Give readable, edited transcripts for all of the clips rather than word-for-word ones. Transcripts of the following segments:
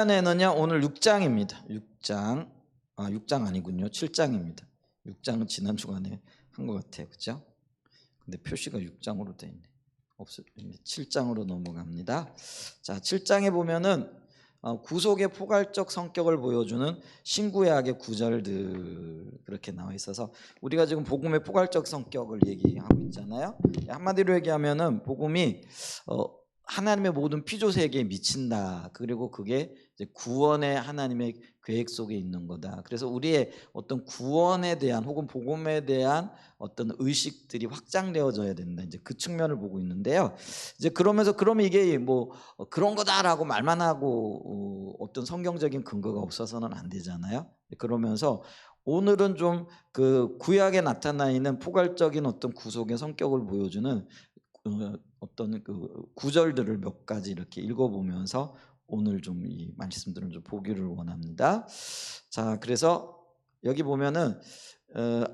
시간에는요 오늘 6장입니다. 6장 6장 아니군요. 7장입니다. 6장은 지난 주간에 한 것 같아요. 그죠? 근데 표시가 6장으로 돼 있네. 없어. 7장으로 넘어갑니다. 자, 7장에 보면은 구속의 포괄적 성격을 보여주는 신구약의 구절들 그렇게 나와 있어서 우리가 지금 복음의 포괄적 성격을 얘기하고 있잖아요. 한마디로 얘기하면은 복음이 하나님의 모든 피조 세계에 미친다. 그리고 그게 이제 구원의 하나님의 계획 속에 있는 거다. 그래서 우리의 어떤 구원에 대한 혹은 복음에 대한 어떤 의식들이 확장되어져야 된다. 이제 그 측면을 보고 있는데요. 이제 그러면 이게 뭐 그런 거다라고 말만 하고 어떤 성경적인 근거가 없어서는 안 되잖아요. 그러면서 오늘은 좀 그 구약에 나타나 있는 포괄적인 어떤 구속의 성격을 보여주는 어떤 그 구절들을 몇 가지 이렇게 읽어보면서 오늘 좀 이 말씀들을 좀 보기를 원합니다. 자, 그래서 여기 보면은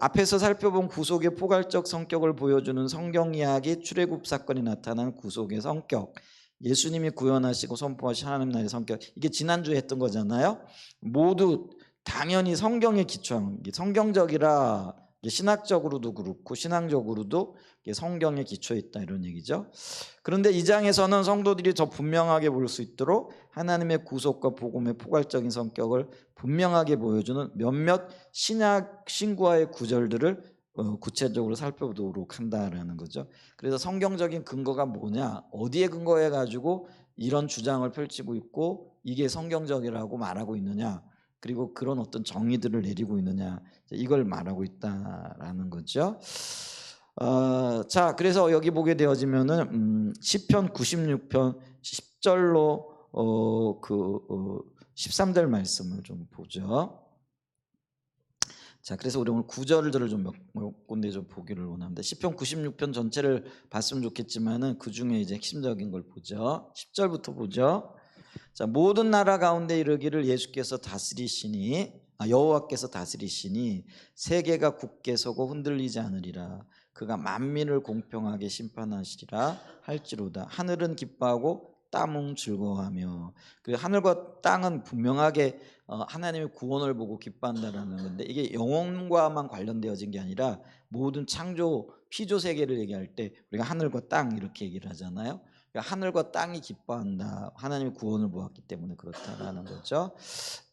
앞에서 살펴본 구속의 포괄적 성격을 보여주는 성경 이야기 출애굽 사건이 나타난 구속의 성격, 예수님이 구원하시고 선포하신 하나님 나라의 성격, 이게 지난주에 했던 거잖아요. 모두 당연히 성경에 기초한 성경적이라 신학적으로도 그렇고 신앙적으로도 성경에 기초해 있다 이런 얘기죠. 그런데 이 장에서는 성도들이 더 분명하게 볼 수 있도록 하나님의 구속과 복음의 포괄적인 성격을 분명하게 보여주는 몇몇 신구와의 구절들을 구체적으로 살펴보도록 한다라는 거죠. 그래서 성경적인 근거가 뭐냐, 어디에 근거해 가지고 이런 주장을 펼치고 있고 이게 성경적이라고 말하고 있느냐, 그리고 그런 어떤 정의들을 내리고 있느냐, 이걸 말하고 있다라는 거죠. 자, 그래서 여기 보게 되어지면은 시편 96편 10절로 13절 말씀을 좀 보죠. 자, 그래서 우리 오늘 9절들을 좀 몇 군데 좀 보기를 원합니다. 시편 96편 전체를 봤으면 좋겠지만은 그 중에 이제 핵심적인 걸 보죠. 10절부터 보죠. 자, 모든 나라 가운데 이르기를 예수께서 다스리시니 여호와께서 다스리시니 세계가 굳게 서고 흔들리지 않으리라. 그가 만민을 공평하게 심판하시리라 할지로다. 하늘은 기뻐하고 땅은 즐거워하며. 그 하늘과 땅은 분명하게 하나님의 구원을 보고 기뻐한다라는 건데, 이게 영혼과만 관련되어진 게 아니라 모든 창조 피조 세계를 얘기할 때 우리가 하늘과 땅 이렇게 얘기를 하잖아요. 하늘과 땅이 기뻐한다. 하나님의 구원을 보았기 때문에 그렇다라는 거죠.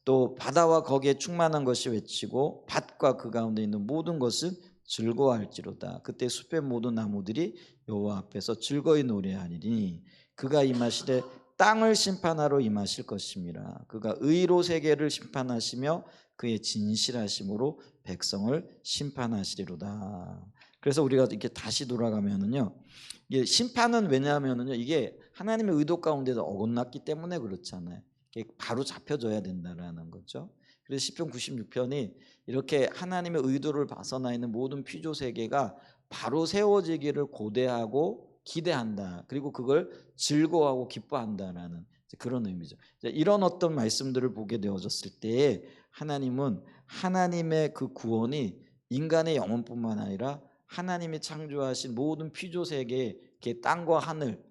또 바다와 거기에 충만한 것이 외치고 밭과 그 가운데 있는 모든 것은 즐거워할지로다. 그때 숲의 모든 나무들이 여호와 앞에서 즐거이 노래하리니 그가 임하시되 땅을 심판하러 임하실 것입니다. 그가 의로 세계를 심판하시며 그의 진실하심으로 백성을 심판하시리로다. 그래서 우리가 이렇게 다시 돌아가면은요, 이게 심판은 왜냐하면은요, 이게 하나님의 의도 가운데서 어긋났기 때문에 그렇잖아요. 이게 바로 잡혀져야 된다라는 거죠. 그래서 시편 96편이 이렇게 하나님의 의도를 벗어나 있는 모든 피조 세계가 바로 세워지기를 고대하고 기대한다. 그리고 그걸 즐거워하고 기뻐한다라는 그런 의미죠. 이런 어떤 말씀들을 보게 되어졌을 때에 하나님은 하나님의 그 구원이 인간의 영혼뿐만 아니라 하나님이 창조하신 모든 피조 세계에 땅과 하늘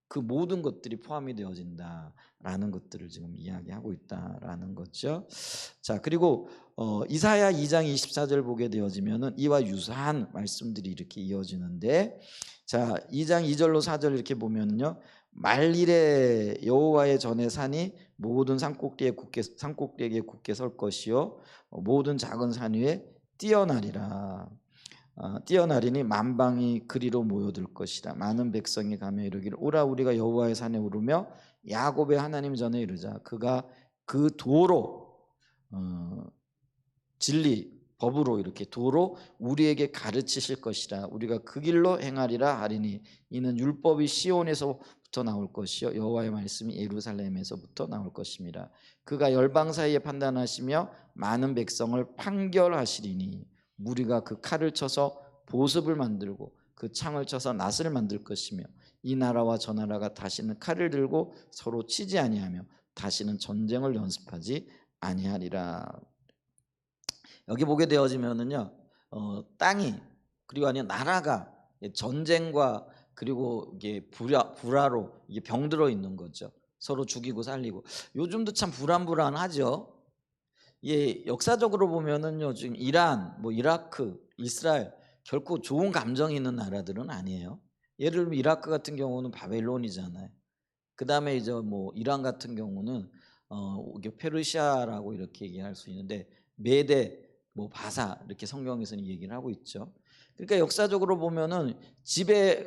그 모든 것들이 포함이 되어진다라는 것들을 지금 이야기하고 있다라는 거죠. 자, 그리고 이사야 2장 24절 보게 되어지면은 이와 유사한 말씀들이 이렇게 이어지는데, 자, 2장 2절로 4절 이렇게 보면요, 말일에 여호와의 전에 산이 모든 산꼭대기에 굳게 설 것이요 모든 작은 산 위에 뛰어나리라. 뛰어나리니 만방이 그리로 모여들 것이라. 많은 백성이 가며 이르기를 오라 우리가 여호와의 산에 오르며 야곱의 하나님 전에 이르자. 그가 그 도로 진리 법으로 이렇게 도로 우리에게 가르치실 것이라. 우리가 그 길로 행하리라 하리니 이는 율법이 시온에서부터 나올 것이요 여호와의 말씀이 예루살렘에서부터 나올 것입니다. 그가 열방 사이에 판단하시며 많은 백성을 판결하시리니 무리가 그 칼을 쳐서 보습을 만들고 그 창을 쳐서 낫을 만들 것이며 이 나라와 저 나라가 다시는 칼을 들고 서로 치지 아니하며 다시는 전쟁을 연습하지 아니하리라. 여기 보게 되어지면은요, 땅이 그리고 아니면 나라가 전쟁과 그리고 이게 불화로 이게 병들어 있는 거죠. 서로 죽이고 살리고. 요즘도 참 불안불안하죠. 예, 역사적으로 보면은요, 지금 이란, 뭐 이라크, 이스라엘 결코 좋은 감정이 있는 나라들은 아니에요. 예를 들면 이라크 같은 경우는 바벨론이잖아요. 그 다음에 이제 뭐 이란 같은 경우는 이게 페르시아라고 이렇게 얘기할 수 있는데 메대, 뭐 바사 이렇게 성경에서는 얘기를 하고 있죠. 그러니까 역사적으로 보면은 지배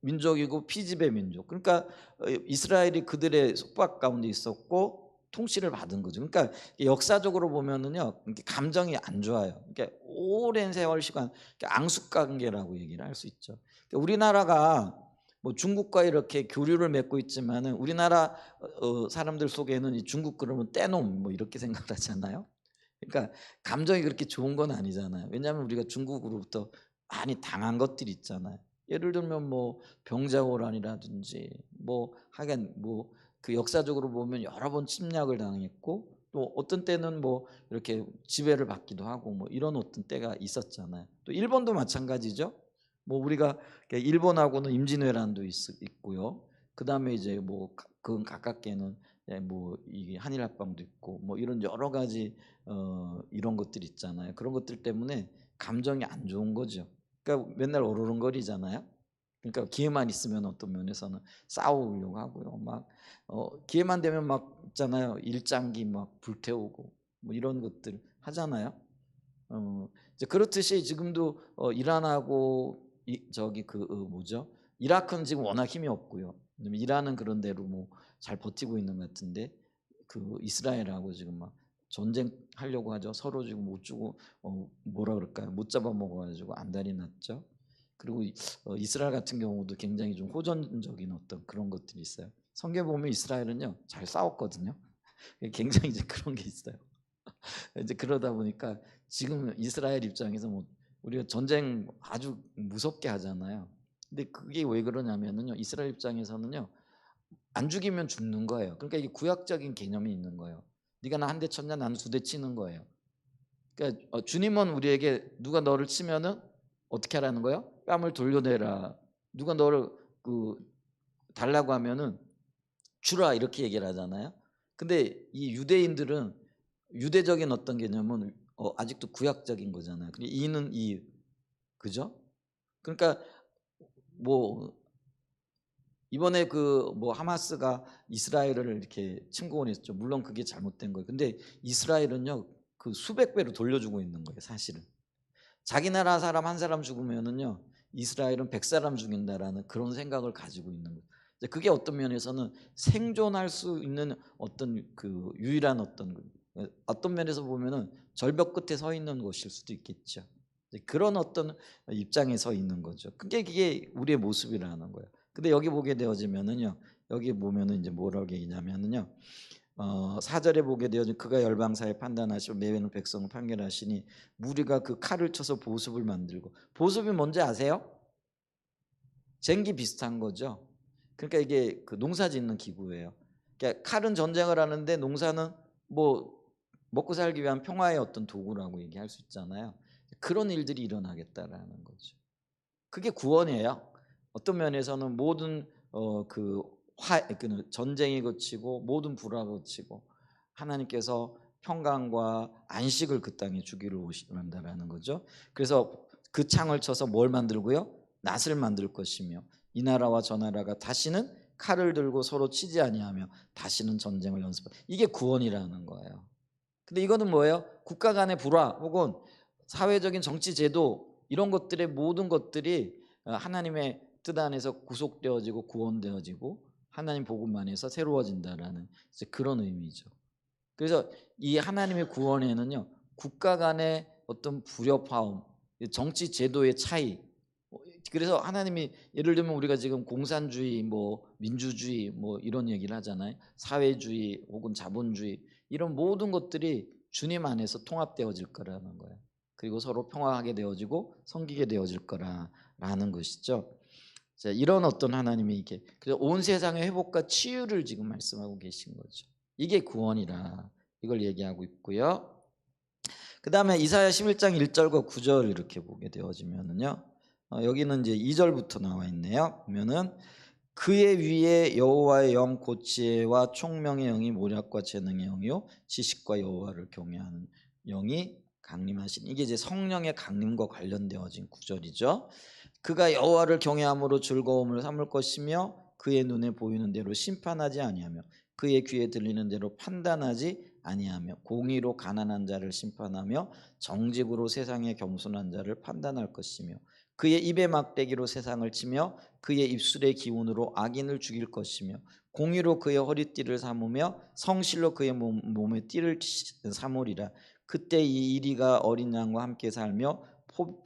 민족이고 피지배 민족. 그러니까 이스라엘이 그들의 속박 가운데 있었고 통치를 받은 거죠. 그러니까 역사적으로 보면은요, 이렇게 감정이 안 좋아요. 그러니까 오랜 세월 시간, 그러니까 앙숙 관계라고 얘기를 할 수 있죠. 그러니까 우리나라가 뭐 중국과 이렇게 교류를 맺고 있지만은 우리나라 사람들 속에는 이 중국 그러면 떼놈 뭐 이렇게 생각을 하잖아요. 그러니까 감정이 그렇게 좋은 건 아니잖아요. 왜냐하면 우리가 중국으로부터 많이 당한 것들이 있잖아요. 예를 들면 뭐 병자호란이라든지 뭐 하긴 뭐 그 역사적으로 보면 여러 번 침략을 당했고 또 어떤 때는 뭐 이렇게 지배를 받기도 하고 뭐 이런 어떤 때가 있었잖아요. 또 일본도 마찬가지죠. 뭐 우리가 일본하고는 임진왜란도 있고요. 그 다음에 이제 뭐 그 가깝게는 뭐 이게 한일합방도 있고 뭐 이런 여러 가지 이런 것들 있잖아요. 그런 것들 때문에 감정이 안 좋은 거죠. 그러니까 맨날 어르렁거리잖아요. 그러니까 기회만 있으면 어떤 면에서는 싸우려고 하고요. 막 기회만 되면 막 있잖아요. 일장기 막 불태우고 뭐 이런 것들 하잖아요. 이제 그렇듯이 지금도 이란하고 저기 뭐죠? 이라크는 지금 워낙 힘이 없고요. 이란은 그런 대로 뭐 잘 버티고 있는 것 같은데 그 이스라엘하고 지금 막 전쟁하려고 하죠. 서로 지금 못 주고 뭐라 그럴까요? 못 잡아먹어가지고 안달이 났죠. 그리고 이스라엘 같은 경우도 굉장히 좀 호전적인 어떤 그런 것들이 있어요. 성경 보면 이스라엘은요 잘 싸웠거든요. 굉장히 이제 그런 게 있어요. 이제 그러다 보니까 지금 이스라엘 입장에서 뭐 우리가 전쟁 아주 무섭게 하잖아요. 근데 그게 왜 그러냐면은요, 이스라엘 입장에서는요, 안 죽이면 죽는 거예요. 그러니까 이게 구약적인 개념이 있는 거예요. 네가 나 한 대 쳤냐, 나는 두 대 치는 거예요. 그러니까 주님은 우리에게 누가 너를 치면은 어떻게 하라는 거예요? 뺨을 돌려내라. 누가 너를 달라고 하면은 주라 이렇게 얘기를 하잖아요. 근데 이 유대인들은 유대적인 어떤 개념은 아직도 구약적인 거잖아요. 근데 이는 이 그죠? 그러니까 뭐 이번에 그 뭐 하마스가 이스라엘을 이렇게 침공을 했죠. 물론 그게 잘못된 거예요. 근데 이스라엘은요 그 수백 배로 돌려주고 있는 거예요. 사실은 자기 나라 사람 한 사람 죽으면은요 이스라엘은 100사람 죽인다라는 그런 생각을 가지고 있는 거예요. 그게 어떤 면에서는 생존할 수 있는 어떤 그 유일한 어떤 면에서 보면은 절벽 끝에 서 있는 것일 수도 있겠죠. 그런 어떤 입장에 서 있는 거죠. 그게 우리의 모습이라는 거예요. 근데 여기 보게 되어지면은요, 여기 보면은 이제 뭐라고 얘기냐면은요, 4절에 보게 되어지 그가 열방사에 판단하시고 매회는 백성을 판결하시니 무리가 그 칼을 쳐서 보습을 만들고, 보습이 뭔지 아세요? 쟁기 비슷한 거죠. 그러니까 이게 그 농사 짓는 기구예요. 그러니까 칼은 전쟁을 하는데 농사는 뭐 먹고 살기 위한 평화의 어떤 도구라고 얘기할 수 있잖아요. 그런 일들이 일어나겠다라는 거죠. 그게 구원이에요. 어떤 면에서는 모든 전쟁이 그치고 모든 불화가 그치고 하나님께서 평강과 안식을 그 땅에 주기를 원한다라는 거죠. 그래서 그 창을 쳐서 뭘 만들고요? 낫을 만들 것이며 이 나라와 저 나라가 다시는 칼을 들고 서로 치지 아니하며 다시는 전쟁을 연습하. 이게 구원이라는 거예요. 근데 이거는 뭐예요? 국가 간의 불화 혹은 사회적인 정치 제도 이런 것들의 모든 것들이 하나님의 뜻 안에서 구속되어지고 구원되어지고 하나님 복음 안에서 새로워진다라는 이제 그런 의미죠. 그래서 이 하나님의 구원에는요 국가 간의 어떤 불협화음, 정치 제도의 차이. 그래서 하나님이 예를 들면 우리가 지금 공산주의, 뭐 민주주의, 뭐 이런 얘기를 하잖아요. 사회주의 혹은 자본주의 이런 모든 것들이 주님 안에서 통합되어질 거라는 거예요. 그리고 서로 평화하게 되어지고 섬기게 되어질 거라는 것이죠. 자, 이런 어떤 하나님이 이게 그래서 온 세상의 회복과 치유를 지금 말씀하고 계신 거죠. 이게 구원이라 이걸 얘기하고 있고요. 그 다음에 이사야 11장 1절과 9절 이렇게 보게 되어지면은요. 여기는 이제 2절부터 나와 있네요. 보면은 그의 위에 여호와의 영 곧 지혜와 총명의 영이 모략과 재능의 영이요 지식과 여호와를 경외하는 영이 강림하신. 이게 이제 성령의 강림과 관련되어진 구절이죠. 그가 여호와를 경외함으로 즐거움을 삼을 것이며 그의 눈에 보이는 대로 심판하지 아니하며 그의 귀에 들리는 대로 판단하지 아니하며 공의로 가난한 자를 심판하며 정직으로 세상의 겸손한 자를 판단할 것이며 그의 입의 막대기로 세상을 치며 그의 입술의 기운으로 악인을 죽일 것이며 공의로 그의 허리띠를 삼으며 성실로 그의 몸에 띠를 삼으리라. 그때 이 이리가 어린 양과 함께 살며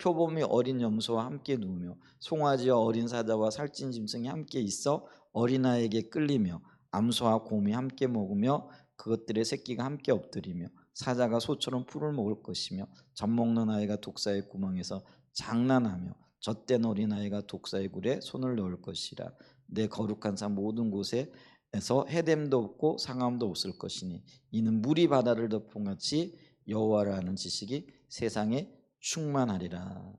표범이 어린 염소와 함께 누우며 송아지와 어린 사자와 살찐 짐승이 함께 있어 어린아이에게 끌리며 암소와 곰이 함께 먹으며 그것들의 새끼가 함께 엎드리며 사자가 소처럼 풀을 먹을 것이며 젖먹는 아이가 독사의 구멍에서 장난하며 젖된 어린아이가 독사의 굴에 손을 넣을 것이라. 내 거룩한 산 모든 곳에서 해됨도 없고 상함도 없을 것이니 이는 물이 바다를 덮은 같이 여호와를 아는 지식이 세상에 충만하리라.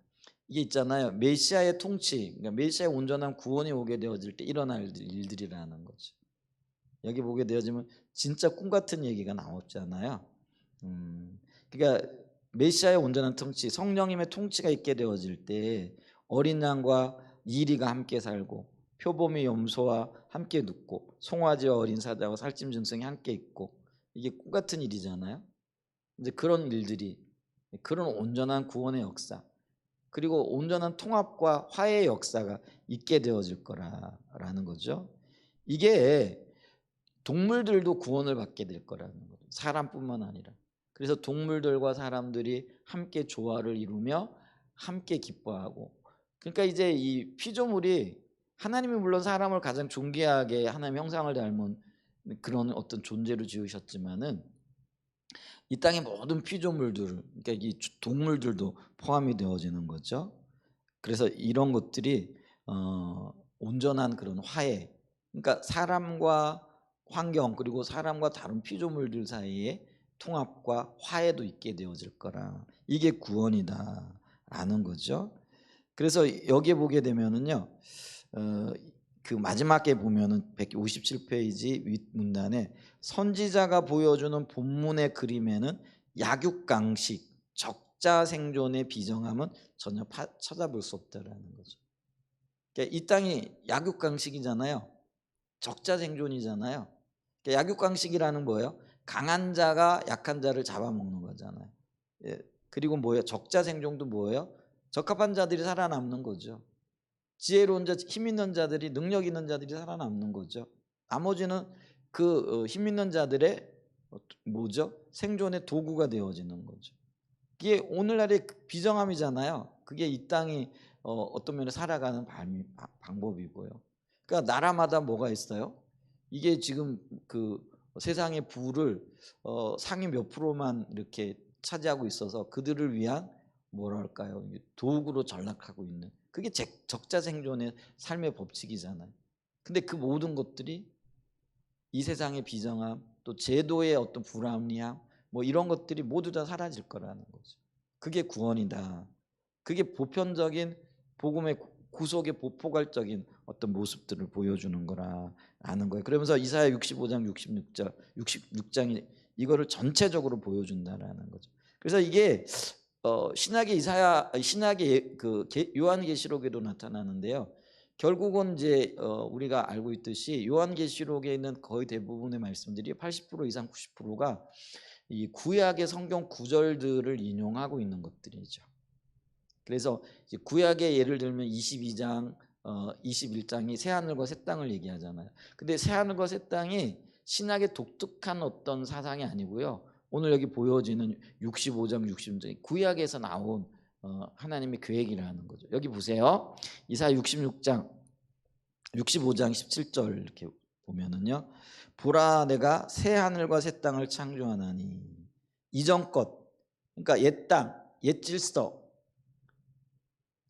이게 있잖아요. 메시아의 통치, 그러니까 메시아의 온전한 구원이 오게 되어질 때 일어날 일들이라는 거죠. 여기 보게 되어지면 진짜 꿈 같은 얘기가 나왔잖아요. 그러니까 메시아의 온전한 통치, 성령님의 통치가 있게 되어질 때 어린 양과 이리가 함께 살고 표범이 염소와 함께 눕고 송아지와 어린 사자와 살찜 짐승이 함께 있고 이게 꿈 같은 일이잖아요. 이제 그런 일들이 그런 온전한 구원의 역사 그리고 온전한 통합과 화해의 역사가 있게 되어질 거라는 거죠. 이게 동물들도 구원을 받게 될 거라는 거죠. 사람뿐만 아니라. 그래서 동물들과 사람들이 함께 조화를 이루며 함께 기뻐하고 그러니까 이제 이 피조물이 하나님이 물론 사람을 가장 존귀하게 하나님의 형상을 닮은 그런 어떤 존재로 지으셨지만은 이 땅의 모든 피조물들 그러니까 이 동물들도 포함이 되어지는 거죠. 그래서 이런 것들이 온전한 그런 화해 그러니까 사람과 환경 그리고 사람과 다른 피조물들 사이에 통합과 화해도 있게 되어질 거라. 이게 구원이다라는 거죠. 그래서 여기에 보게 되면은요. 그 마지막에 보면은 157페이지 윗문단에 선지자가 보여주는 본문의 그림에는 약육강식, 적자생존의 비정함은 전혀 찾아볼 수 없다라는 거죠. 그러니까 이 땅이 약육강식이잖아요. 적자생존이잖아요. 그러니까 약육강식이라는 뭐예요? 강한 자가 약한 자를 잡아먹는 거잖아요. 예. 그리고 뭐예요? 적자생존도 뭐예요? 적합한 자들이 살아남는 거죠. 지혜로운 자, 힘 있는 자들이 능력 있는 자들이 살아남는 거죠. 나머지는 그 힘 있는 자들의 뭐죠? 생존의 도구가 되어지는 거죠. 이게 오늘날의 비정함이잖아요. 그게 이 땅이 어떤 면에 살아가는 방법이고요. 그러니까 나라마다 뭐가 있어요? 이게 지금 그 세상의 부를 상위 몇 프로만 이렇게 차지하고 있어서 그들을 위한 뭐랄까요? 도구로 전락하고 있는 그게 적자생존의 삶의 법칙이잖아요. 근데 그 모든 것들이 이 세상의 비정함 또 제도의 어떤 불합리함 뭐 이런 것들이 모두 다 사라질 거라는 거죠. 그게 구원이다. 그게 보편적인 복음의 구속의 포괄적인 어떤 모습들을 보여주는 거라는 거예요. 그러면서 이사야 65장 66장이 이거를 전체적으로 보여준다라는 거죠. 그래서 이게 신약의 그 요한계시록에도 나타나는데요. 결국은 이제 우리가 알고 있듯이 요한계시록에 있는 거의 대부분의 말씀들이 80% 이상 90%가 이 구약의 성경 구절들을 인용하고 있는 것들이죠. 그래서 이제 구약의 예를 들면 22장, 21장이 새 하늘과 새 땅을 얘기하잖아요. 근데 새 하늘과 새 땅이 신약의 독특한 어떤 사상이 아니고요. 오늘 여기 보여지는 65장, 66장이 구약에서 나온 하나님의 계획이라는 거죠. 여기 보세요. 이사야 65장 17절 이렇게 보면은요. 보라 내가 새 하늘과 새 땅을 창조하나니 이전 것 그러니까 옛 땅, 옛 질서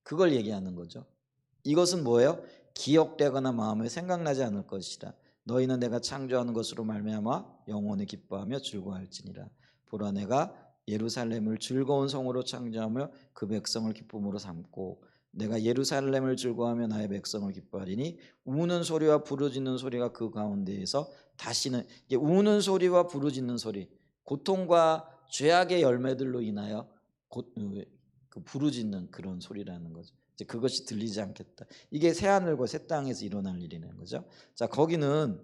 그걸 얘기하는 거죠. 이것은 뭐예요? 기억되거나 마음에 생각나지 않을 것이라. 너희는 내가 창조하는 것으로 말미암아 영원히 기뻐하며 즐거워할지니라. 보라 내가 예루살렘을 즐거운 성으로 창조하며 그 백성을 기쁨으로 삼고 내가 예루살렘을 즐거워하며 나의 백성을 기뻐하리니 우는 소리와 부르짖는 소리가 그 가운데에서 다시는, 이게 우는 소리와 부르짖는 소리, 고통과 죄악의 열매들로 인하여 그 부르짖는 그런 소리라는 거죠. 이제 그것이 들리지 않겠다. 이게 새하늘과 새 땅에서 일어날 일이라는 거죠. 자, 거기는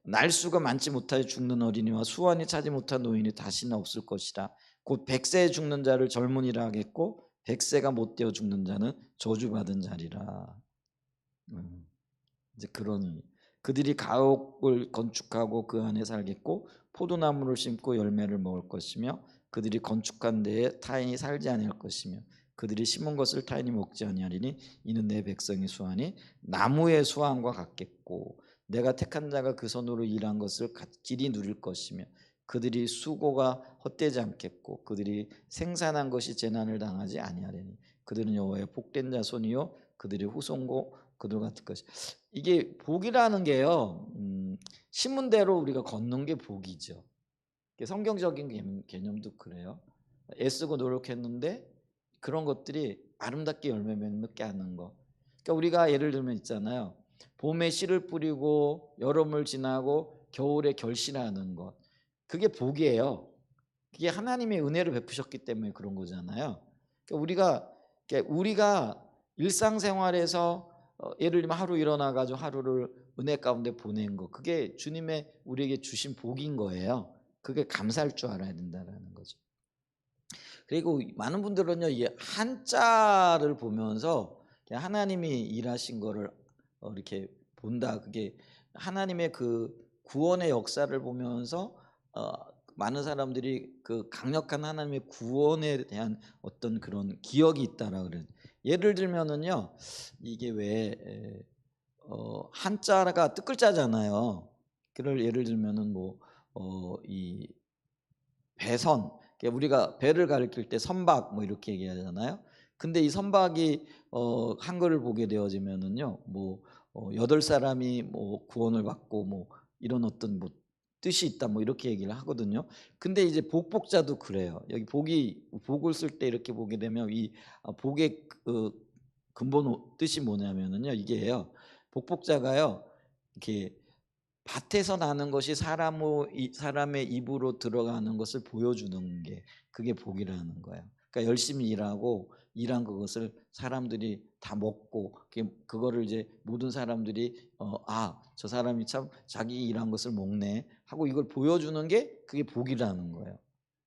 날수가 많지 못하여 죽는 어린이와 수완이 차지 못한 노인이 다시는 없을 것이라. 곧 100세에 죽는 자를 젊은이라 하겠고 100세가 못 되어 죽는 자는 저주받은 자리라. 이제 그런, 그들이 가옥을 건축하고 그 안에 살겠고 포도나무를 심고 열매를 먹을 것이며 그들이 건축한 데에 타인이 살지 아니할 것이며 그들이 심은 것을 타인이 먹지 아니하리니 이는 내 백성의 수완이 나무의 수완과 같겠고 내가 택한 자가 그 손으로 일한 것을 길이 누릴 것이며 그들이 수고가 헛되지 않겠고 그들이 생산한 것이 재난을 당하지 아니하리니 그들은 여호와의 복된 자손이요 그들의 후손고 그들 같을 것이. 이게 복이라는 게요, 심은 대로 우리가 걷는 게 복이죠. 성경적인 개념도 그래요. 애쓰고 노력했는데 그런 것들이 아름답게 열매 맺게 하는 거. 그러니까 우리가 예를 들면 있잖아요. 봄에 씨를 뿌리고 여름을 지나고 겨울에 결실하는 것. 그게 복이에요. 그게 하나님의 은혜를 베푸셨기 때문에 그런 거잖아요. 그러니까 우리가 일상생활에서 예를 들면 하루 일어나 가지고 하루를 은혜 가운데 보낸 거, 그게 주님의 우리에게 주신 복인 거예요. 그게 감사할 줄 알아야 된다는 거죠. 그리고 많은 분들은요, 이 한자를 보면서 하나님이 일하신 거를 이렇게 본다. 그게 하나님의 그 구원의 역사를 보면서 많은 사람들이 그 강력한 하나님의 구원에 대한 어떤 그런 기억이 있다라 그래요. 예를 들면은요, 이게 왜 한자가 뜻글자잖아요. 그를 예를 들면은 이 배선, 우리가 배를 가리킬 때 선박 뭐 이렇게 얘기하잖아요. 근데 이 선박이 한글을 보게 되어지면은요, 8사람이 구원을 받고 이런 어떤 뜻이 있다 이렇게 얘기를 하거든요. 근데 이제 복복자도 그래요. 여기 복을 쓸 때 이렇게 보게 되면 이 복의 근본 뜻이 뭐냐면은요, 이게요. 복복자가요, 이렇게 밭에서 나는 것이 사람의 입으로 들어가는 것을 보여주는 게 그게 복이라는 거예요. 그러니까 열심히 일하고 일한 그것을 사람들이 다 먹고 그거를 이제 모든 사람들이 저 사람이 참 자기 일한 것을 먹네 하고 이걸 보여주는 게 그게 복이라는 거예요.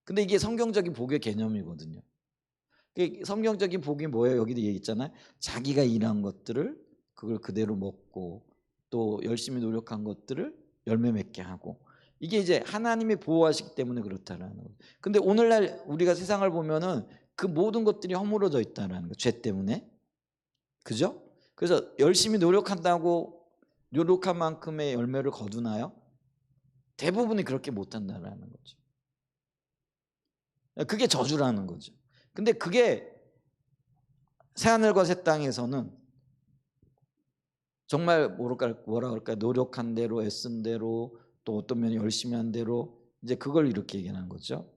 근데 이게 성경적인 복의 개념이거든요. 성경적인 복이 뭐예요? 여기도 얘기 있잖아요. 자기가 일한 것들을 그걸 그대로 먹고 또 열심히 노력한 것들을 열매 맺게 하고, 이게 이제 하나님이 보호하시기 때문에 그렇다라는 거예요. 근데 오늘날 우리가 세상을 보면은 그 모든 것들이 허물어져 있다라는 거예요. 죄 때문에. 그죠? 그래서 열심히 노력한다고 노력한 만큼의 열매를 거두나요? 대부분이 그렇게 못한다라는 거죠. 그게 저주라는 거죠. 근데 그게 새하늘과 새 땅에서는 정말 뭐라 그럴까요? 노력한 대로, 애쓴 대로, 또 어떤 면이 열심히 한 대로, 이제 그걸 이렇게 얘기하는 거죠.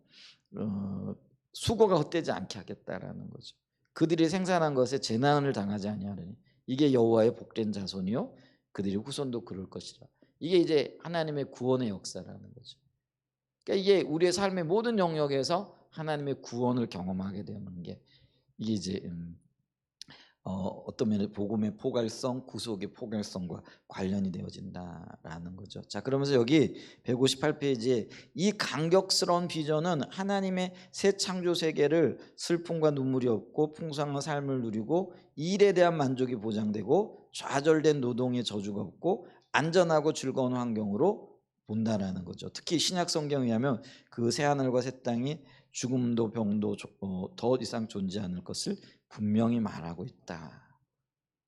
수고가 헛되지 않게 하겠다라는 거죠. 그들이 생산한 것에 재난을 당하지 아니하리니 이게 여호와의 복된 자손이요 그들이 후손도 그럴 것이라. 이게 이제 하나님의 구원의 역사라는 거죠. 그러니까 이게 우리의 삶의 모든 영역에서 하나님의 구원을 경험하게 되는 게 이게 이제 어떤 면에 복음의 포괄성, 구속의 포괄성과 관련이 되어진다라는 거죠. 자, 그러면서 여기 158페이지에 이 감격스러운 비전은 하나님의 새 창조 세계를 슬픔과 눈물이 없고 풍성한 삶을 누리고 일에 대한 만족이 보장되고 좌절된 노동의 저주가 없고 안전하고 즐거운 환경으로 본다라는 거죠. 특히 신약 성경에 의하면 그 새 하늘과 새 땅이 죽음도 병도 더 이상 존재하지 않을 것을 분명히 말하고 있다.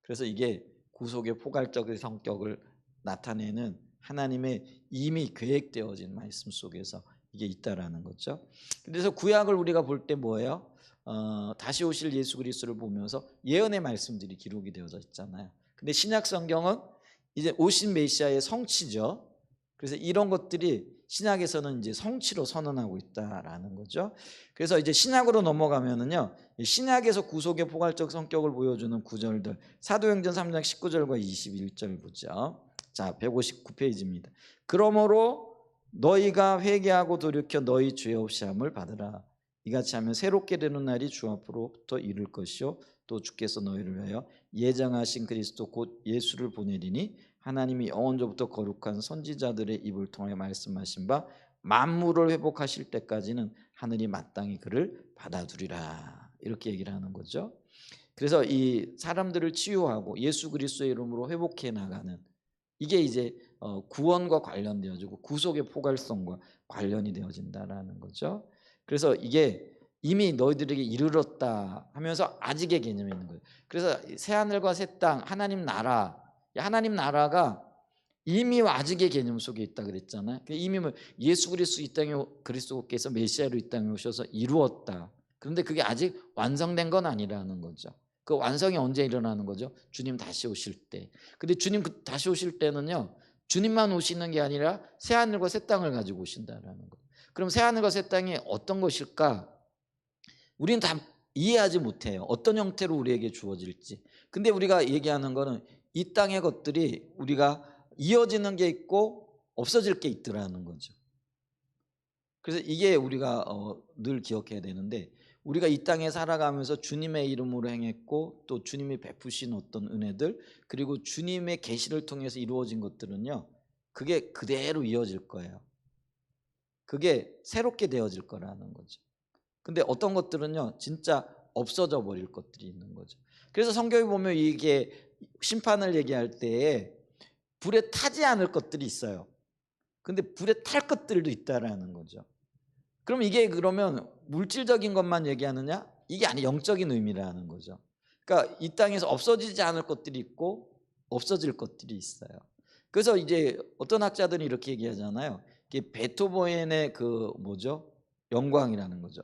그래서 이게 구속의 포괄적인 성격을 나타내는 하나님의 이미 계획되어진 말씀 속에서 이게 있다라는 거죠. 그래서 구약을 우리가 볼 때 뭐예요? 다시 오실 예수 그리스도를 보면서 예언의 말씀들이 기록이 되어져 있잖아요. 근데 신약 성경은 이제 오신 메시아의 성취죠. 그래서 이런 것들이 신약에서는 이제 성취로 선언하고 있다라는 거죠. 그래서 이제 신약으로 넘어가면은요, 신약에서 구속의 포괄적 성격을 보여주는 구절들, 사도행전 3장 19절과 21절 보죠. 자, 159페이지입니다. 그러므로 너희가 회개하고 돌이켜 너희 죄 없이 함을 받으라. 이같이 하면 새롭게 되는 날이 주 앞으로부터 이를 것이요 또 주께서 너희를 위하여 예정하신 그리스도 곧 예수를 보내리니 하나님이 영원전부터 거룩한 선지자들의 입을 통하여 말씀하신 바 만물을 회복하실 때까지는 하늘이 마땅히 그를 받아두리라. 이렇게 얘기를 하는 거죠. 그래서 이 사람들을 치유하고 예수 그리스도의 이름으로 회복해 나가는 이게 이제 구원과 관련되어지고 구속의 포괄성과 관련이 되어진다라는 거죠. 그래서 이게 이미 너희들에게 이르렀다 하면서 아직의 개념이 있는 거예요. 그래서 새하늘과 새 땅, 하나님 나라, 하나님 나라가 이미와 아직의 개념 속에 있다 그랬잖아요. 이미 예수 그리스도 이 땅에 그리스도께서 메시아로 이 땅에 오셔서 이루었다. 그런데 그게 아직 완성된 건 아니라는 거죠. 그 완성이 언제 일어나는 거죠? 주님 다시 오실 때. 근데 주님 다시 오실 때는요, 주님만 오시는 게 아니라 새 하늘과 새 땅을 가지고 오신다라는 거예요. 그럼 새 하늘과 새 땅이 어떤 것일까? 우리는 다 이해하지 못해요. 어떤 형태로 우리에게 주어질지. 근데 우리가 얘기하는 거는 이 땅의 것들이 우리가 이어지는 게 있고 없어질 게 있더라는 거죠. 그래서 이게 우리가 늘 기억해야 되는데, 우리가 이 땅에 살아가면서 주님의 이름으로 행했고 또 주님이 베푸신 어떤 은혜들, 그리고 주님의 계시를 통해서 이루어진 것들은요, 그게 그대로 이어질 거예요. 그게 새롭게 되어질 거라는 거죠. 근데 어떤 것들은요, 진짜 없어져 버릴 것들이 있는 거죠. 그래서 성경에 보면 이게 심판을 얘기할 때에 불에 타지 않을 것들이 있어요. 근데 불에 탈 것들도 있다라는 거죠. 그럼 이게 그러면 물질적인 것만 얘기하느냐? 이게 아니, 영적인 의미라는 거죠. 그러니까 이 땅에서 없어지지 않을 것들이 있고 없어질 것들이 있어요. 그래서 이제 어떤 학자들이 이렇게 얘기하잖아요. 이게 베토벤의 그 뭐죠? 영광이라는 거죠.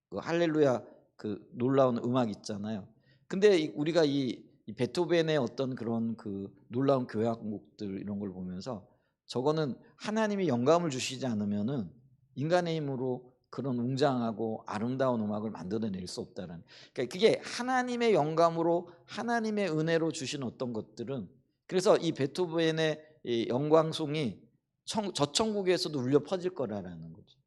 그 할렐루야 그 놀라운 음악 있잖아요. 근데 우리가 이 베토벤의 어떤 그런 그 놀라운 교향곡들 이런 걸 보면서 저거는 하나님이 영감을 주시지 않으면은 인간의 힘으로 그런 웅장하고 아름다운 음악을 만들어낼 수 없다는. 그러니까 그게 하나님의 영감으로 하나님의 은혜로 주신 어떤 것들은, 그래서 이 베토벤의 이 영광송이 저천국에서도 울려 퍼질 거라는 거죠.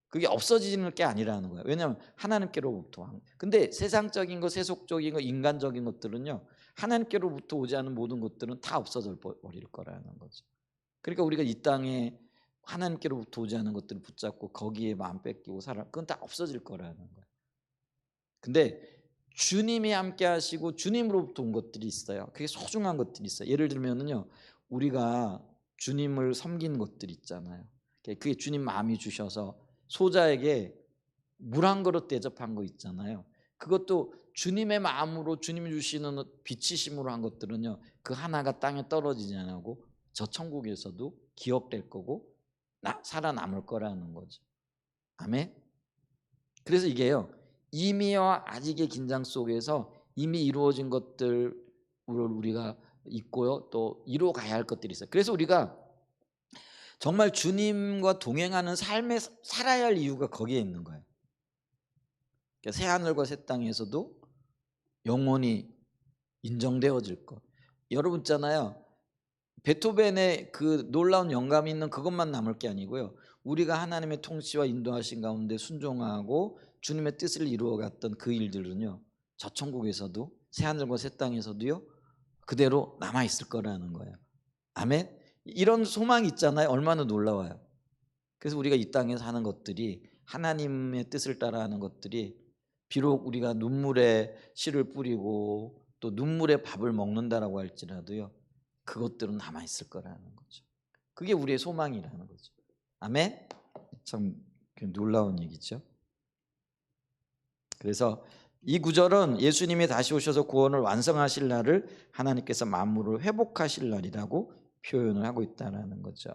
그게 없어지는 게 아니라는 거예요. 왜냐하면 하나님께로부터. 근데 세상적인 거, 세속적인 거, 인간적인 것들은요, 하나님께로부터 오지 않은 모든 것들은 다 없어져 버릴 거라는 거죠. 그러니까 우리가 이 땅에 하나님께로부터 오지 않은 것들을 붙잡고 거기에 마음 뺏기고 살아, 그건 다 없어질 거라는 거예요. 근데 주님이 함께 하시고 주님으로부터 온 것들이 있어요. 그게 소중한 것들이 있어요. 예를 들면은요, 우리가 주님을 섬긴 것들 있잖아요. 그게 주님 마음이 주셔서 소자에게 물 한 그릇 대접한 거 있잖아요. 그것도 주님의 마음으로 주님이 주시는 비치심으로 한 것들은요, 그 하나가 땅에 떨어지지 않고 저 천국에서도 기억될 거고 살아남을 거라는 거죠. 아멘. 그래서 이게요, 이미와 아직의 긴장 속에서 이미 이루어진 것들을 우리가 있고요, 또 이루어가야 할 것들이 있어요. 그래서 우리가 정말 주님과 동행하는 삶에 살아야 할 이유가 거기에 있는 거예요. 그러니까 새 하늘과 새 땅에서도 영원히 인정되어질 것. 여러분 있잖아요, 베토벤의 그 놀라운 영감이 있는 그것만 남을 게 아니고요, 우리가 하나님의 통치와 인도하신 가운데 순종하고 주님의 뜻을 이루어갔던 그 일들은요, 저 천국에서도 새 하늘과 새 땅에서도요 그대로 남아있을 거라는 거예요. 아멘. 이런 소망이 있잖아요. 얼마나 놀라워요. 그래서 우리가 이 땅에서 하는 것들이, 하나님의 뜻을 따라하는 것들이, 비록 우리가 눈물에 씨를 뿌리고 또 눈물의 밥을 먹는다라고 할지라도요, 그것들은 남아있을 거라는 거죠. 그게 우리의 소망이라는 거죠. 아멘. 참 놀라운 얘기죠. 그래서 이 구절은 예수님이 다시 오셔서 구원을 완성하실 날을 하나님께서 만물을 회복하실 날이라고 표현을 하고 있다는 거죠.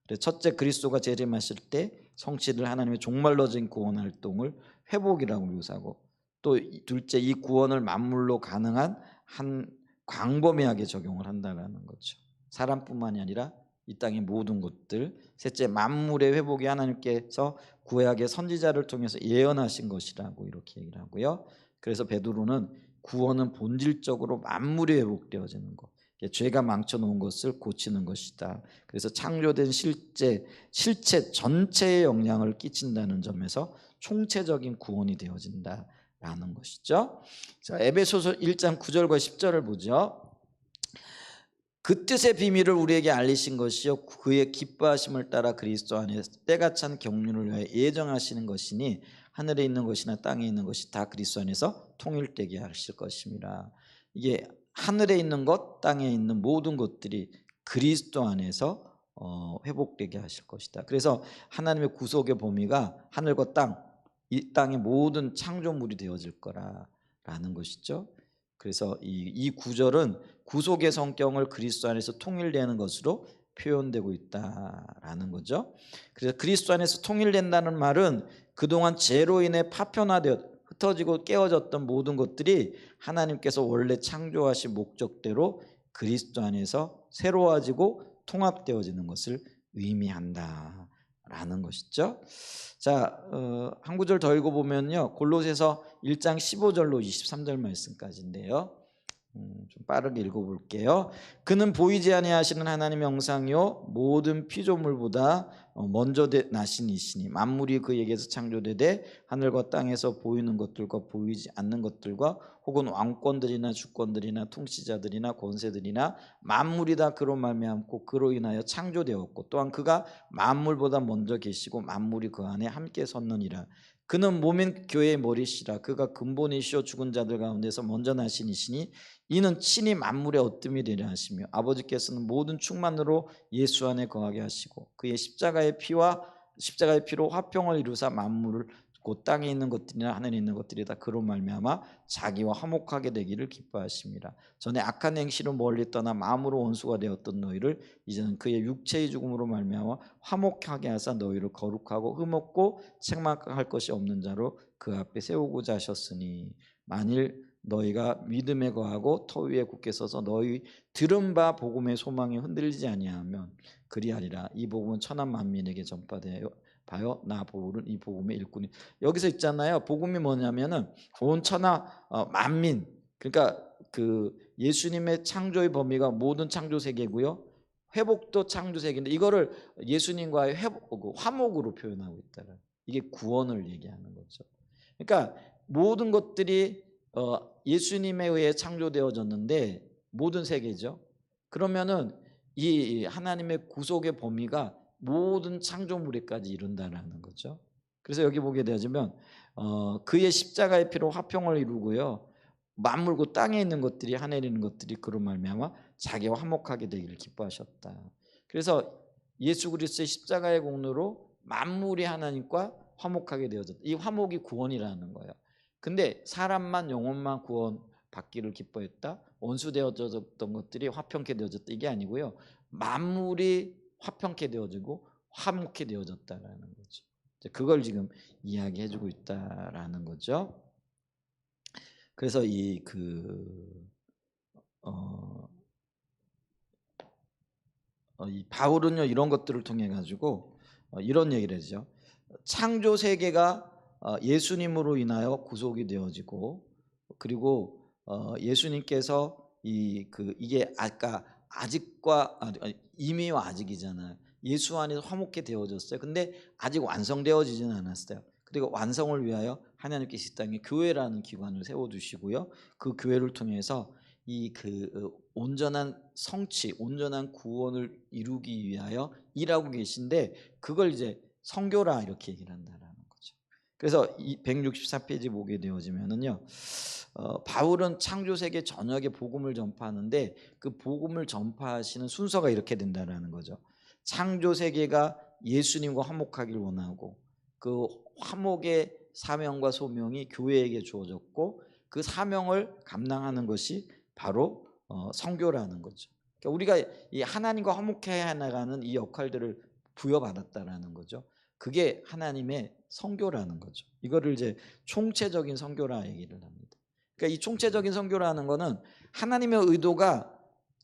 그래서 첫째, 그리스도가 재림하실 때 성취를 하나님의 종말로진 구원 활동을 회복이라고 묘사하고, 또 둘째, 이 구원을 만물로 가능한 한 광범위하게 적용을 한다는 거죠. 사람뿐만이 아니라 이 땅의 모든 것들. 셋째, 만물의 회복이 하나님께서 구약의 선지자를 통해서 예언하신 것이라고 이렇게 얘기를 하고요. 그래서 베드로는 구원은 본질적으로 만물이 회복되어지는 것, 죄가 망쳐놓은 것을 고치는 것이다. 그래서 창조된 실체 전체에 영향을 끼친다는 점에서 총체적인 구원이 되어진다라는 것이죠. 자, 에베소서 1장 9절과 10절을 보죠. 그 뜻의 비밀을 우리에게 알리신 것이요 그의 기뻐하심을 따라 그리스도 안에서 때가 찬 경륜을 위하여 예정하시는 것이니 하늘에 있는 것이나 땅에 있는 것이 다 그리스도 안에서 통일되게 하실 것입니다. 이게 하늘에 있는 것, 땅에 있는 모든 것들이 그리스도 안에서 회복되게 하실 것이다. 그래서 하나님의 구속의 범위가 하늘과 땅, 이 땅의 모든 창조물이 되어질 거라는 것이죠. 그래서 이 구절은 구속의 성경을 그리스도 안에서 통일되는 것으로 표현되고 있다라는 거죠. 그래서 그리스도 안에서 통일된다는 말은 그동안 죄로 인해 파편화되어 흩어지고 깨어졌던 모든 것들이 하나님께서 원래 창조하신 목적대로 그리스도 안에서 새로워지고 통합되어지는 것을 의미한다라는 것이죠. 자, 한 구절 더 읽어보면요, 골로새서 1장 15절로 23절 말씀까지인데요. 좀 빠르게 읽어볼게요. 그는 보이지 아니하시는 하나님의 형상이요 모든 피조물보다 먼저 나신 이시니 만물이 그에게서 창조되되 하늘과 땅에서 보이는 것들과 보이지 않는 것들과 혹은 왕권들이나 주권들이나 통치자들이나 권세들이나 만물이 다 그로 말미암고 그로 인하여 창조되었고 또한 그가 만물보다 먼저 계시고 만물이 그 안에 함께 섰느니라. 그는 몸인 교회의 머리시라. 그가 근본이시오 죽은 자들 가운데서 먼저 나신 이시니 이는 친히 만물의 어뜸이 되려 하시며 아버지께서는 모든 충만으로 예수 안에 거하게 하시고 그의 십자가의 피로 화평을 이루사 만물을 곧 땅에 있는 것들이나 하늘에 있는 것들이 다 그로 말미암아 자기와 화목하게 되기를 기뻐하십니다. 전에 악한 행실로 멀리 떠나 마음으로 원수가 되었던 너희를 이제는 그의 육체의 죽음으로 말미암아 화목하게 하사 너희를 거룩하고 흠없고 책망할 것이 없는 자로 그 앞에 세우고자 하셨으니 만일 너희가 믿음에 거하고 터 위에 굳게 서서 너희 들은 바 복음의 소망이 흔들리지 아니하면 그리하리라. 이 복음은 천하 만민에게 전파되어 봐요. 나 바울은 이 복음의 일꾼이. 여기서 있잖아요. 복음이 뭐냐면은 온 천하 만민. 그러니까 그 예수님의 창조의 범위가 모든 창조 세계고요. 회복도 창조 세계인데 이거를 예수님과의 화목으로 표현하고 있다. 이게 구원을 얘기하는 거죠. 그러니까 모든 것들이 예수님에 의해 창조되어졌는데 모든 세계죠. 그러면은 이 하나님의 구속의 범위가 모든 창조물에까지 이룬다라는 거죠. 그래서 여기 보게 되어지면 그의 십자가의 피로 화평을 이루고요. 만물고 땅에 있는 것들이 하늘에 있는 것들이 그로 말미암아 자기와 화목하게 되기를 기뻐하셨다. 그래서 예수 그리스도의 십자가의 공로로 만물이 하나님과 화목하게 되어졌다. 이 화목이 구원이라는 거예요. 근데 사람만 영혼만 구원 받기를 기뻐했다. 원수 되어졌던 것들이 화평케 되어졌다. 이게 아니고요. 만물이 화평케 되어지고 화목케 되어졌다라는 거죠. 그걸 지금 이야기해주고 있다라는 거죠. 그래서 이 바울은요 이런 것들을 통해 가지고 이런 얘기를 하죠. 창조 세계가 예수님으로 인하여 구속이 되어지고 그리고 예수님께서 이게 아까 아직과 이미와 아직이잖아요. 예수 안에서 화목케 되어졌어요. 근데 아직 완성되어지지는 않았어요. 그리고 완성을 위하여 하나님께서 이 땅에 교회라는 기관을 세워두시고요. 그 교회를 통해서 온전한 성취, 온전한 구원을 이루기 위하여 일하고 계신데 그걸 이제 성교라 이렇게 얘기를 한다라는 거죠. 그래서 이 164페이지 보게 되어지면은요, 바울은 창조 세계 전역에 복음을 전파하는데 그 복음을 전파하시는 순서가 이렇게 된다라는 거죠. 창조 세계가 예수님과 화목하길 원하고 그 화목의 사명과 소명이 교회에게 주어졌고 그 사명을 감당하는 것이 바로 성교라는 거죠. 그러니까 우리가 이 하나님과 화목해 나가는 이 역할들을 부여받았다라는 거죠. 그게 하나님의 성교라는 거죠. 이거를 이제 총체적인 성교라 얘기를 합니다. 그러니까 이 총체적인 성교라는 거는 하나님의 의도가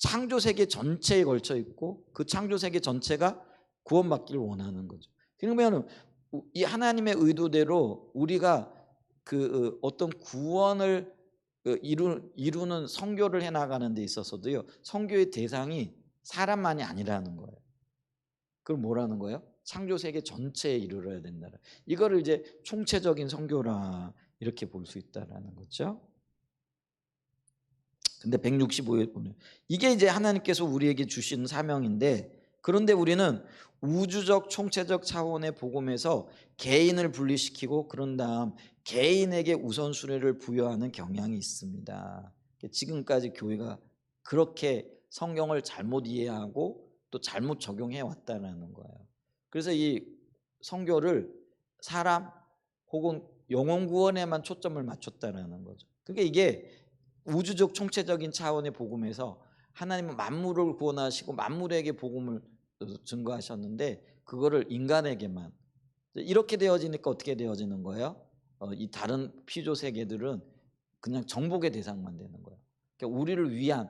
창조 세계 전체에 걸쳐 있고 그 창조 세계 전체가 구원받기를 원하는 거죠. 그러면 이 하나님의 의도대로 우리가 그 어떤 구원을 이루는 선교를 해나가는 데 있어서도요, 선교의 대상이 사람만이 아니라는 거예요. 그럼 뭐라는 거예요? 창조 세계 전체에 이르러야 된다. 이거를 이제 총체적인 선교라 이렇게 볼 수 있다라는 거죠. 근데 165에 보면 이게 이제 하나님께서 우리에게 주신 사명인데, 그런데 우리는 우주적 총체적 차원의 복음에서 개인을 분리시키고 그런 다음 개인에게 우선순위를 부여하는 경향이 있습니다. 지금까지 교회가 그렇게 성경을 잘못 이해하고 또 잘못 적용해 왔다는 거예요. 그래서 이 선교를 사람 혹은 영혼 구원에만 초점을 맞췄다는 거죠. 그러니까 이게 우주적 총체적인 차원의 복음에서 하나님은 만물을 구원하시고 만물에게 복음을 증거하셨는데 그거를 인간에게만 이렇게 되어지니까 어떻게 되어지는 거예요? 이 다른 피조 세계들은 그냥 정복의 대상만 되는 거예요. 그러니까 우리를 위한,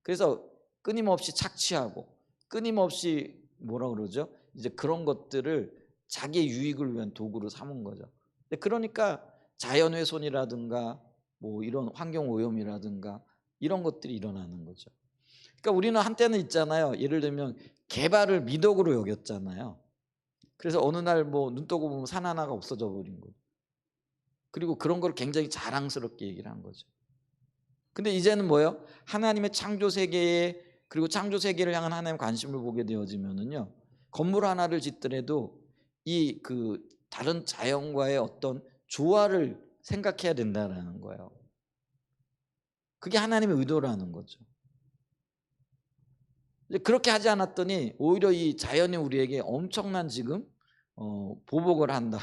그래서 끊임없이 착취하고 끊임없이 뭐라 그러죠? 이제 그런 것들을 자기의 유익을 위한 도구로 삼은 거죠. 그러니까 자연훼손이라든가 뭐 이런 환경 오염이라든가 이런 것들이 일어나는 거죠. 그러니까 우리는 한때는 있잖아요. 예를 들면 개발을 미덕으로 여겼잖아요. 그래서 어느 날 뭐 눈 뜨고 보면 산 하나가 없어져 버린 거예요. 그리고 그런 걸 굉장히 자랑스럽게 얘기를 한 거죠. 근데 이제는 뭐예요? 하나님의 창조 세계에, 그리고 창조 세계를 향한 하나님의 관심을 보게 되어지면은요, 건물 하나를 짓더라도 이 그 다른 자연과의 어떤 조화를 생각해야 된다라는 거예요. 그게 하나님의 의도라는 거죠. 그렇게 하지 않았더니 오히려 이 자연이 우리에게 엄청난 지금 보복을 한다.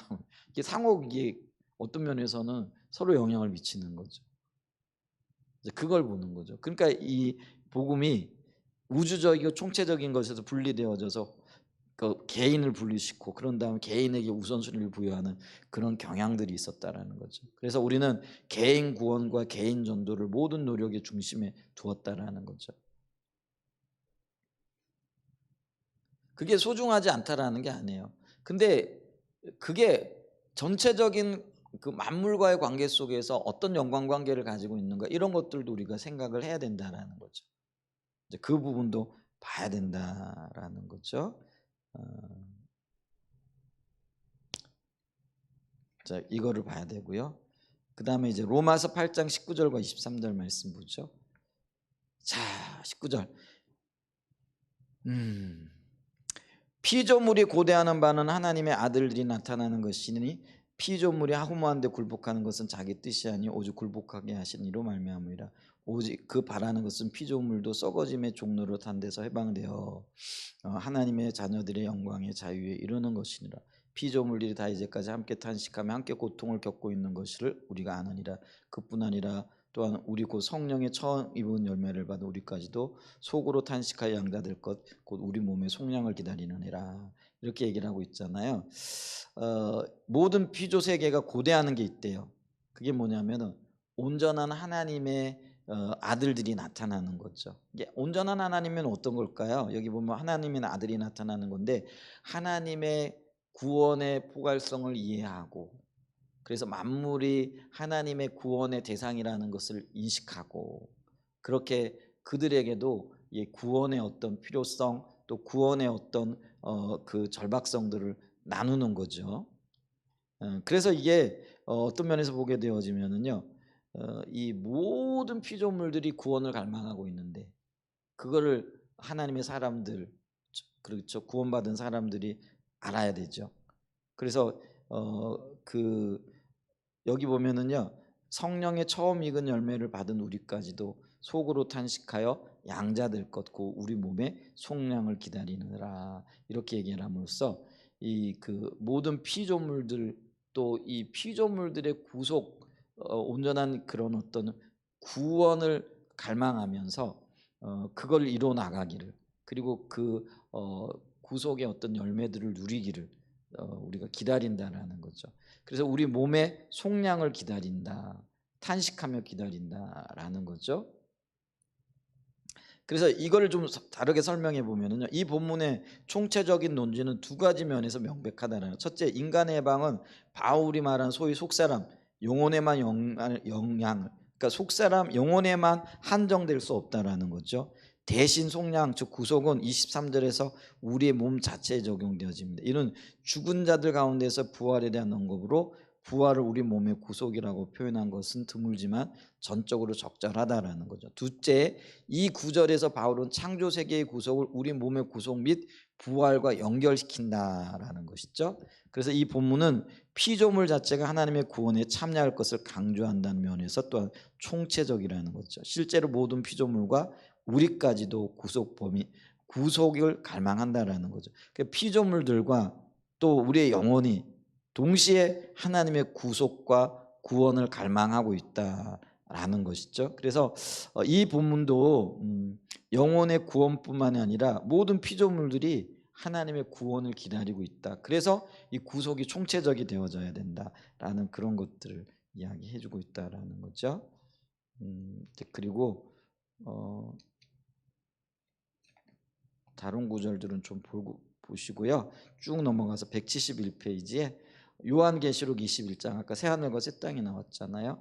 이게 상호, 이게 어떤 면에서는 서로 영향을 미치는 거죠. 그걸 보는 거죠. 그러니까 이 복음이 우주적이고 총체적인 것에서 분리되어져서 그 개인을 분리시키고 그런 다음에 개인에게 우선순위를 부여하는 그런 경향들이 있었다라는 거죠. 그래서 우리는 개인 구원과 개인 전도를 모든 노력의 중심에 두었다라는 거죠. 그게 소중하지 않다라는 게 아니에요. 근데 그게 전체적인 그 만물과의 관계 속에서 어떤 연관관계를 가지고 있는가, 이런 것들도 우리가 생각을 해야 된다라는 거죠. 이제 그 부분도 봐야 된다라는 거죠. 자, 이거를 봐야 되고요. 그 다음에 이제 로마서 8장 19절과 23절 말씀 보죠. 자, 19절. 피조물이 고대하는 바는 하나님의 아들들이 나타나는 것이니 피조물이 허무한데 굴복하는 것은 자기 뜻이 아니 오직 굴복하게 하신 이로 말미암으리라. 오직 그 바라는 것은 피조물도 썩어짐의 종로로 탄 데서 해방되어 하나님의 자녀들의 영광의 자유에 이르는 것이니라. 피조물들이 다 이제까지 함께 탄식하며 함께 고통을 겪고 있는 것을 우리가 아느니라. 그뿐 아니라 또한 우리 곧 성령의 처음 입은 열매를 받은 우리까지도 속으로 탄식하여 양자될 것 곧 우리 몸의 속량을 기다리느니라. 이렇게 얘기를 하고 있잖아요. 모든 피조 세계가 고대하는 게 있대요. 그게 뭐냐면은 온전한 하나님의 아들들이 나타나는 거죠. 이게 온전한 하나님은 어떤 걸까요? 여기 보면 하나님의 아들이 나타나는 건데, 하나님의 구원의 포괄성을 이해하고, 그래서 만물이 하나님의 구원의 대상이라는 것을 인식하고, 그렇게 그들에게도 이 구원의 어떤 필요성, 또 구원의 어떤 그 절박성들을 나누는 거죠. 그래서 이게 어떤 면에서 보게 되어지면은요, 이 모든 피조물들이 구원을 갈망하고 있는데 그거를 하나님의 사람들, 그렇죠, 구원받은 사람들이 알아야 되죠. 그래서 그 여기 보면은요, 성령의 처음 익은 열매를 받은 우리까지도 속으로 탄식하여 양자될 것 고 우리 몸에 속량을 기다리느라, 이렇게 얘기를 함으로써 이 그 모든 피조물들, 또 이 피조물들의 구속, 온전한 그런 어떤 구원을 갈망하면서 그걸 이뤄 나가기를, 그리고 그 구속의 어떤 열매들을 누리기를 우리가 기다린다라는 거죠. 그래서 우리 몸의 속량을 기다린다, 탄식하며 기다린다라는 거죠. 그래서 이거를 좀 다르게 설명해 보면은요, 이 본문의 총체적인 논지는 두 가지 면에서 명백하다는 거예요. 첫째, 인간의 해방은 바울이 말한 소위 속사람 영혼에만 영향을, 그러니까 속사람 영혼에만 한정될 수 없다라는 거죠. 대신 속량 즉 구속은 23절에서 우리의 몸 자체에 적용되어집니다. 이는 죽은 자들 가운데서 부활에 대한 언급으로 부활을 우리 몸의 구속이라고 표현한 것은 드물지만 전적으로 적절하다라는 거죠. 둘째, 이 구절에서 바울은 창조 세계의 구속을 우리 몸의 구속 및 부활과 연결시킨다라는 것이죠. 그래서 이 본문은 피조물 자체가 하나님의 구원에 참여할 것을 강조한다는 면에서 또한 총체적이라는 거죠. 실제로 모든 피조물과 우리까지도 구속을 갈망한다라는 거죠. 그러니까 피조물들과 또 우리의 영혼이 동시에 하나님의 구속과 구원을 갈망하고 있다라는 것이죠. 그래서 이 본문도 영혼의 구원뿐만 아니라 모든 피조물들이 하나님의 구원을 기다리고 있다. 그래서 이 구속이 총체적이 되어져야 된다라는 그런 것들을 이야기해주고 있다라는 거죠. 그리고 다른 구절들은 좀 보시고요. 쭉 넘어가서 171페이지에 요한계시록 21장, 아까 새하늘과 새 땅이 나왔잖아요.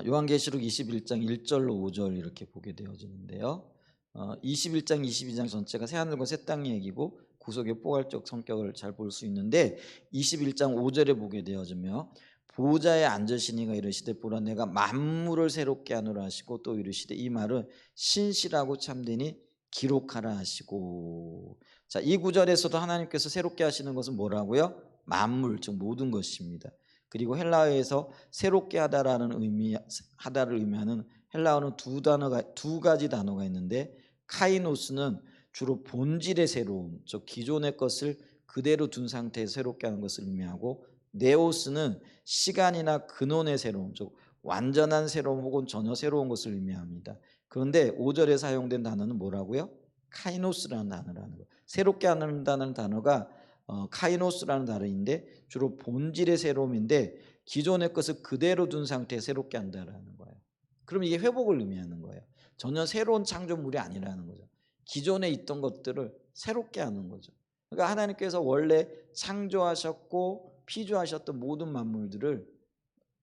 요한계시록 21장 1절로 5절 이렇게 보게 되어지는데요. 21장 22장 전체가 새하늘과 새 땅 얘기고 구속의 포괄적 성격을 잘 볼 수 있는데 21장 5절에 보게 되어지며 보좌에 앉으시니가 이르시되 보라 내가 만물을 새롭게 하노라 하시고 또 이르시되 이 말은 신실하고 참되니 기록하라 하시고. 자, 이 구절에서도 하나님께서 새롭게 하시는 것은 뭐라고요? 만물 즉 모든 것입니다. 그리고 헬라어에서 새롭게 하다라는 하다를 의미하는 헬라어는 두 가지 단어가 있는데 카이노스는 주로 본질의 새로움, 즉 기존의 것을 그대로 둔 상태에서 새롭게 하는 것을 의미하고 네오스는 시간이나 근원의 새로움, 즉 완전한 새로움 혹은 전혀 새로운 것을 의미합니다. 그런데 5절에 사용된 단어는 뭐라고요? 카이노스라는 단어라는 거예요. 새롭게 한다는 단어가 카이노스라는 단어인데 주로 본질의 새로움인데 기존의 것을 그대로 둔 상태에 새롭게 한다라는 거예요. 그럼 이게 회복을 의미하는 거예요. 전혀 새로운 창조물이 아니라는 거죠. 기존에 있던 것들을 새롭게 하는 거죠. 그러니까 하나님께서 원래 창조하셨고 피조하셨던 모든 만물들을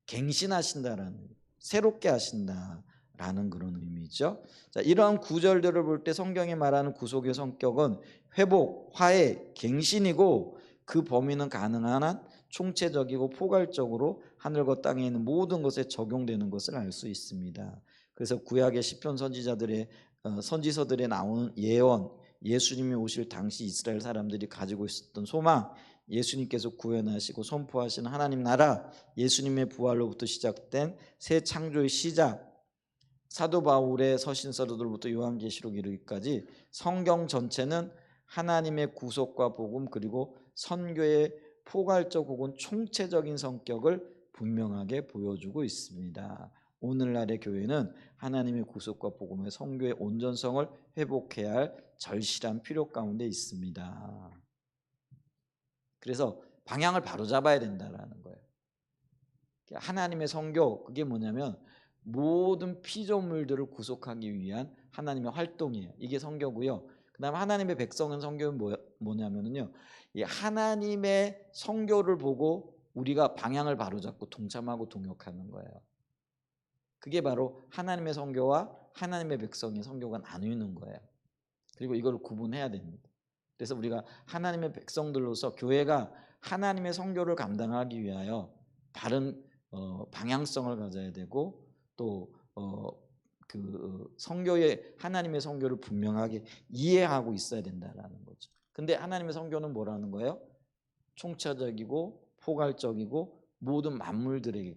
갱신하신다라는, 새롭게 하신다라는 그런 의미죠. 자, 이러한 구절들을 볼 때 성경이 말하는 구속의 성격은 회복, 화해, 갱신이고 그 범위는 가능한 한 총체적이고 포괄적으로 하늘과 땅에 있는 모든 것에 적용되는 것을 알 수 있습니다. 그래서 구약의 시편 선지서들에 나오는 예언, 예수님이 오실 당시 이스라엘 사람들이 가지고 있었던 소망, 예수님께서 구원하시고 선포하시는 하나님 나라, 예수님의 부활로부터 시작된 새 창조의 시작, 사도 바울의 서신서들부터 요한계시록 이르기까지 성경 전체는 하나님의 구속과 복음 그리고 선교의 포괄적 혹은 총체적인 성격을 분명하게 보여주고 있습니다. 오늘날의 교회는 하나님의 구속과 복음의 선교의 온전성을 회복해야 할 절실한 필요 가운데 있습니다. 그래서 방향을 바로잡아야 된다는 거예요. 하나님의 선교, 그게 뭐냐면 모든 피조물들을 구속하기 위한 하나님의 활동이에요. 이게 선교고요. 그 다음에 하나님의 백성은 선교는 뭐냐면요, 이 하나님의 선교를 보고 우리가 방향을 바로잡고 동참하고 동역하는 거예요. 그게 바로 하나님의 선교와 하나님의 백성의 선교가 나누는 거예요. 그리고 이걸 구분해야 됩니다. 그래서 우리가 하나님의 백성들로서 교회가 하나님의 선교를 감당하기 위하여 바른 방향성을 가져야 되고 또 선교의 하나님의 선교를 분명하게 이해하고 있어야 된다라는 거죠. 근데 하나님의 선교는 뭐라는 거예요? 총체적이고 포괄적이고 모든 만물들에게,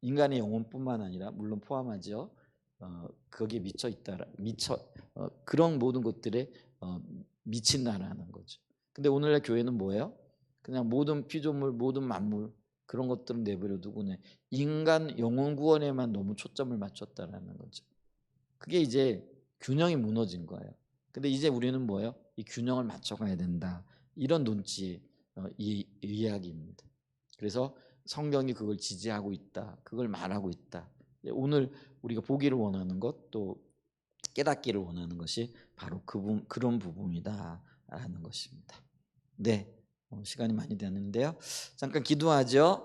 인간의 영혼뿐만 아니라 물론 포함하죠. 거기에 그런 모든 것들에 미친다라는 거죠. 근데 오늘날 교회는 뭐예요? 그냥 모든 피조물, 모든 만물 그런 것들은 내버려 두고 인간 영혼 구원에만 너무 초점을 맞췄다라는 거죠. 그게 이제 균형이 무너진 거예요. 근데 이제 우리는 뭐예요? 이 균형을 맞춰가야 된다. 이런 논지의 이야기입니다. 그래서 성경이 그걸 지지하고 있다. 그걸 말하고 있다. 오늘 우리가 보기를 원하는 것, 또 깨닫기를 원하는 것이 바로 그런 부분이다라는 것입니다. 네, 시간이 많이 됐는데요. 잠깐 기도하죠.